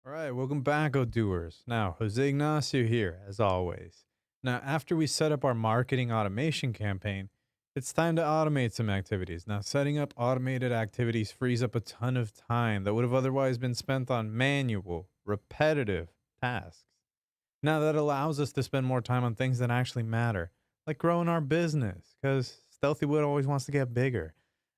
All right, welcome back, Odooers. Now, Jose Ignacio here, as always. Now, after we set up our marketing automation campaign, it's time to automate some activities. Now, setting up automated activities frees up a ton of time that would have otherwise been spent on manual, repetitive tasks. Now, that allows us to spend more time on things that actually matter, like growing our business, because Stealthywood always wants to get bigger.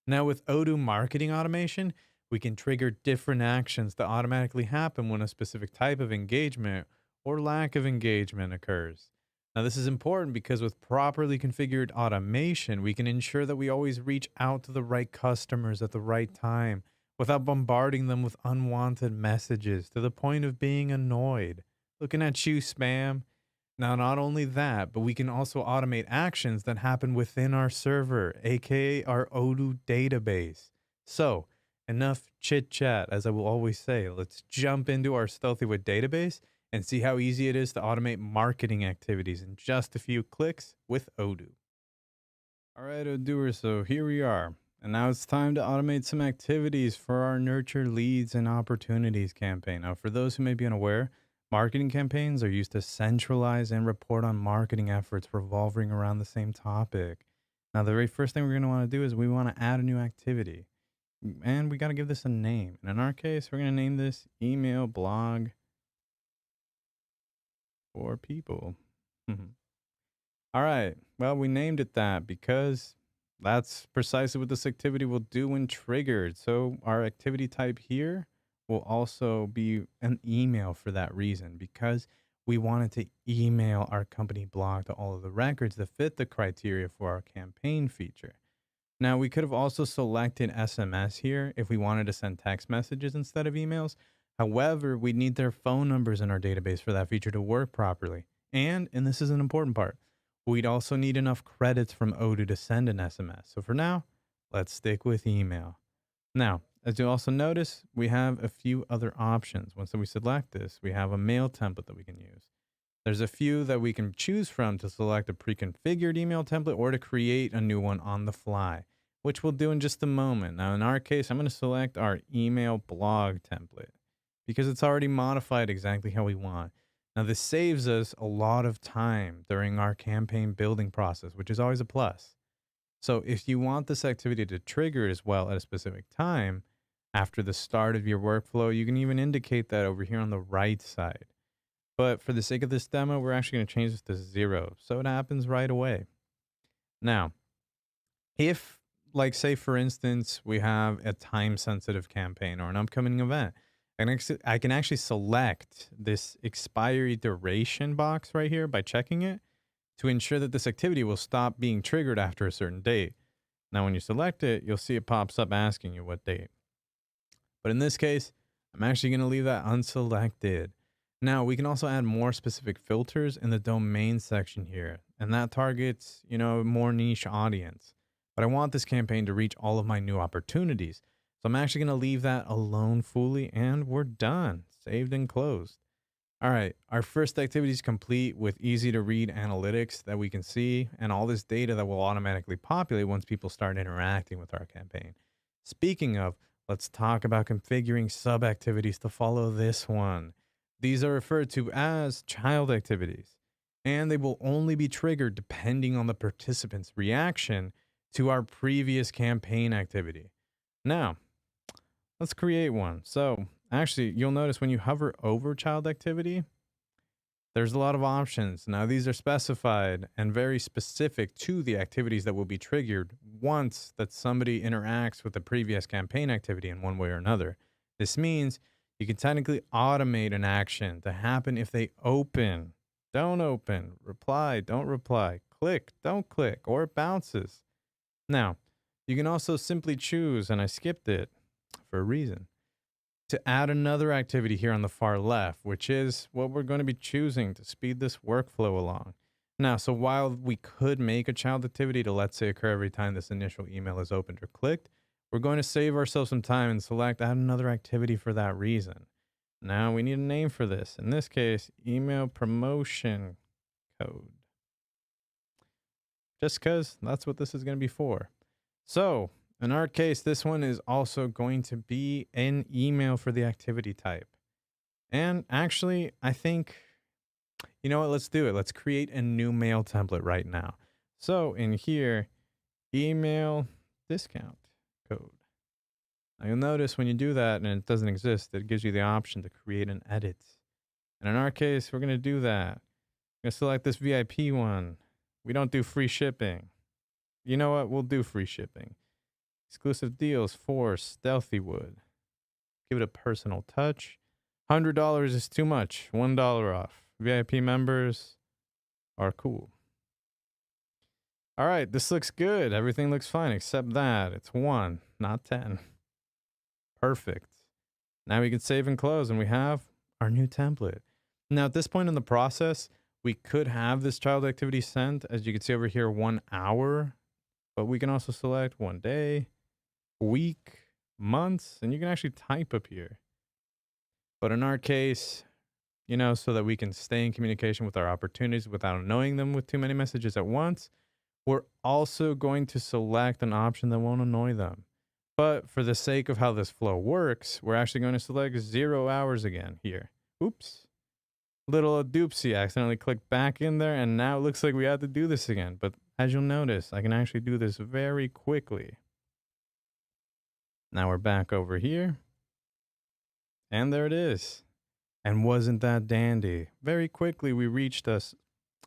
Now, with Odoo marketing automation, we can trigger different actions to automatically happen when a specific type of engagement or lack of engagement occurs. Now, this is important because with properly configured automation, we can ensure that we always reach out to the right customers at the right time without bombarding them with unwanted messages to the point of being annoyed. Looking at you, spam. Now, not only that, but we can also automate actions that happen within our server, aka our Odoo database. So, enough chit chat, as I will always say. Let's jump into our Stealthywood database and see how easy it is to automate marketing activities in just a few clicks with Odoo. All right, Odooers, so here we are. And now it's time to automate some activities for our Nurture Leads and Opportunities campaign. Now, for those who may be unaware, marketing campaigns are used to centralize and report on marketing efforts revolving around the same topic. Now, the very first thing we're going to want to do is we want to add a new activity. And we got to give this a name. And in our case, we're going to name this email blog for people. All right. Well, we named it that because that's precisely what this activity will do when triggered. So our activity type here will also be an email for that reason because we wanted to email our company blog to all of the records that fit the criteria for our campaign feature. Now, we could have also selected SMS here if we wanted to send text messages instead of emails. However, we need their phone numbers in our database for that feature to work properly. And this is an important part, we'd also need enough credits from Odoo to send an SMS. So for now, let's stick with email. Now, as you also notice, we have a few other options. Once we select this, we have a mail template that we can use. There's a few that we can choose from to select a pre-configured email template or to create a new one on the fly, which we'll do in just a moment. Now, in our case, I'm going to select our email blog template because it's already modified exactly how we want. Now, this saves us a lot of time during our campaign building process, which is always a plus. So if you want this activity to trigger as well at a specific time after the start of your workflow, you can even indicate that over here on the right side. But for the sake of this demo, we're actually going to change this to 0, so it happens right away. Now, if, like, say, for instance, we have a time-sensitive campaign or an upcoming event, and I can actually select this expiry duration box right here by checking it to ensure that this activity will stop being triggered after a certain date. Now, when you select it, you'll see it pops up asking you what date. But in this case, I'm actually going to leave that unselected. Now, we can also add more specific filters in the domain section here, and that targets, a more niche audience. But I want this campaign to reach all of my new opportunities. So I'm actually going to leave that alone fully, and we're done. Saved and closed. All right, our first activity is complete with easy to read analytics that we can see and all this data that will automatically populate once people start interacting with our campaign. Speaking of, let's talk about configuring sub activities to follow this one. These are referred to as child activities, and they will only be triggered depending on the participant's reaction to our previous campaign activity. Now, let's create one. So actually, you'll notice when you hover over child activity, there's a lot of options. Now, these are specified and very specific to the activities that will be triggered once that somebody interacts with the previous campaign activity in one way or another. This means you can technically automate an action to happen if they open, don't open, reply, don't reply, click, don't click, or it bounces. Now, you can also simply choose, and I skipped it for a reason, to add another activity here on the far left, which is what we're going to be choosing to speed this workflow along. Now, so while we could make a child activity to, let's say, occur every time this initial email is opened or clicked, we're going to save ourselves some time and select add another activity for that reason. Now we need a name for this. In this case, email promotion code. Just because that's what this is going to be for. So in our case, this one is also going to be an email for the activity type. And actually, I think, you know what? Let's do it. Let's create a new mail template right now. So in here, email discount code. Now you'll notice when you do that and it doesn't exist, it gives you the option to create an edit. And in our case, we're going to do that. I'm going to select this VIP one. We don't do free shipping. You know what? We'll do free shipping. Exclusive deals for Stealthy Wood. Give it a personal touch. $100 is too much. $1 off. VIP members are cool. All right, this looks good. Everything looks fine except that. It's 1, not 10. Perfect. Now we can save and close, and we have our new template. Now, at this point in the process, we could have this child activity sent, as you can see over here, 1 hour, but we can also select 1 day, week, months, and you can actually type up here. But in our case, you know, so that we can stay in communication with our opportunities without annoying them with too many messages at once, we're also going to select an option that won't annoy them. But for the sake of how this flow works, we're actually going to select 0 hours again here. Oops. Little doopsie, accidentally clicked back in there, and now it looks like we have to do this again. But as you'll notice, I can actually do this very quickly. Now we're back over here. And there it is. And wasn't that dandy? Very quickly, we reached us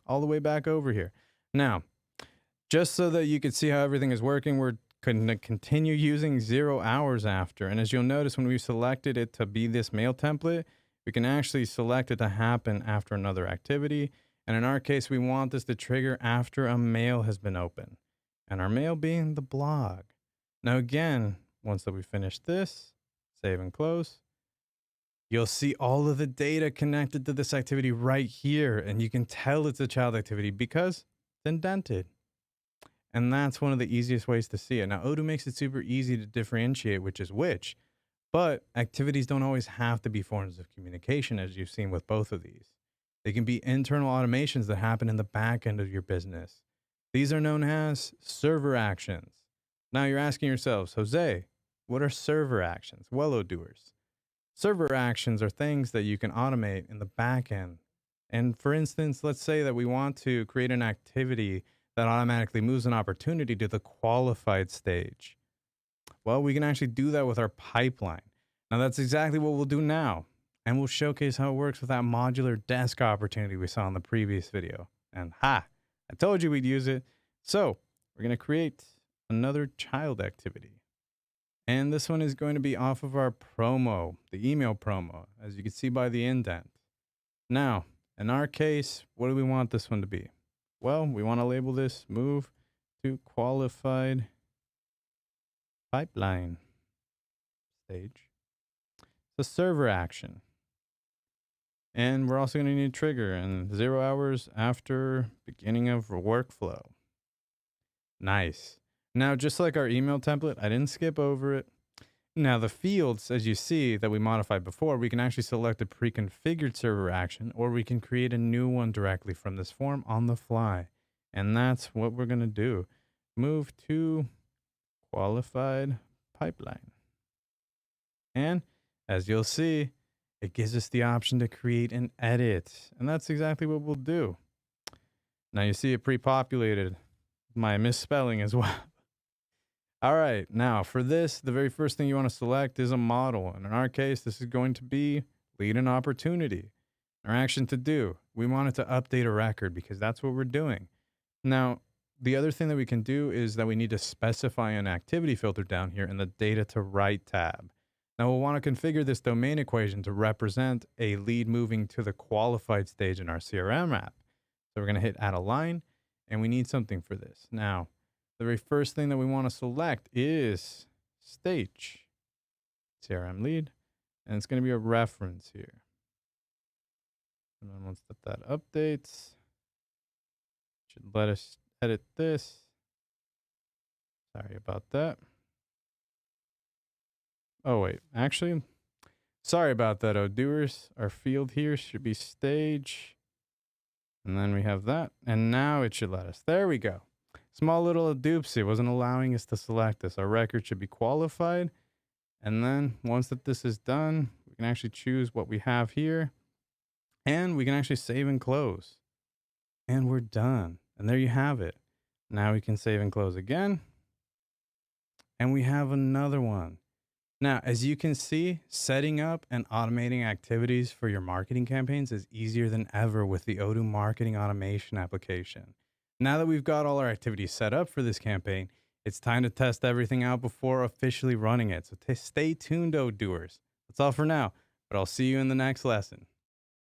all the way back over here. Now, just so that you can see how everything is working, we're going to continue using 0 hours after. And as you'll notice, when we selected it to be this mail template, we can actually select it to happen after another activity. And in our case, we want this to trigger after a mail has been opened. And our mail being the blog. Now again, once that we finish this, save and close, you'll see all of the data connected to this activity right here. And you can tell it's a child activity because it's indented. And that's one of the easiest ways to see it. Now, Odoo makes it super easy to differentiate which is which, but activities don't always have to be forms of communication, as you've seen with both of these. They can be internal automations that happen in the back end of your business. These are known as server actions. Now you're asking yourselves, Jose, what are server actions? Well, Odooers, server actions are things that you can automate in the back end. And for instance, let's say that we want to create an activity that automatically moves an opportunity to the qualified stage. Well, we can actually do that with our pipeline. Now, that's exactly what we'll do now. And we'll showcase how it works with that modular desk opportunity we saw in the previous video. And I told you we'd use it. So we're going to create another child activity. And this one is going to be off of our promo, the email promo, as you can see by the indent. Now, in our case, what do we want this one to be? Well, we want to label this move to qualified pipeline stage. It's a server action. And we're also going to need a trigger and 0 hours after beginning of workflow. Nice. Now, just like our email template, I didn't skip over it. Now, the fields, as you see, that we modified before, we can actually select a pre-configured server action, or we can create a new one directly from this form on the fly. And that's what we're going to do. Move to qualified pipeline. And as you'll see, it gives us the option to create an edit. And that's exactly what we'll do. Now you see it pre-populated. My misspelling as well. All right, now for this, the very first thing you want to select is a model. And in our case, this is going to be lead an opportunity. Our action to do, we want it to update a record because that's what we're doing. Now, the other thing that we can do is that we need to specify an activity filter down here in the data to write tab. Now we'll want to configure this domain equation to represent a lead moving to the qualified stage in our CRM app. So we're going to hit add a line, and we need something for this. Now, the very first thing that we want to select is stage, CRM lead, and it's going to be a reference here. And then once that updates, should let us edit this. Sorry about that. Oh, wait, actually, sorry about that, Odooers. Our field here should be stage. And then we have that. And now it should let us. There we go. Small little doopsie wasn't allowing us to select this. Our record should be qualified. And then once that this is done, we can actually choose what we have here, and we can actually save and close. And we're done. And there you have it. Now we can save and close again. And we have another one. Now, as you can see, setting up and automating activities for your marketing campaigns is easier than ever with the Odoo marketing automation application. Now that we've got all our activities set up for this campaign, it's time to test everything out before officially running it. So stay tuned, Odooers. That's all for now, but I'll see you in the next lesson.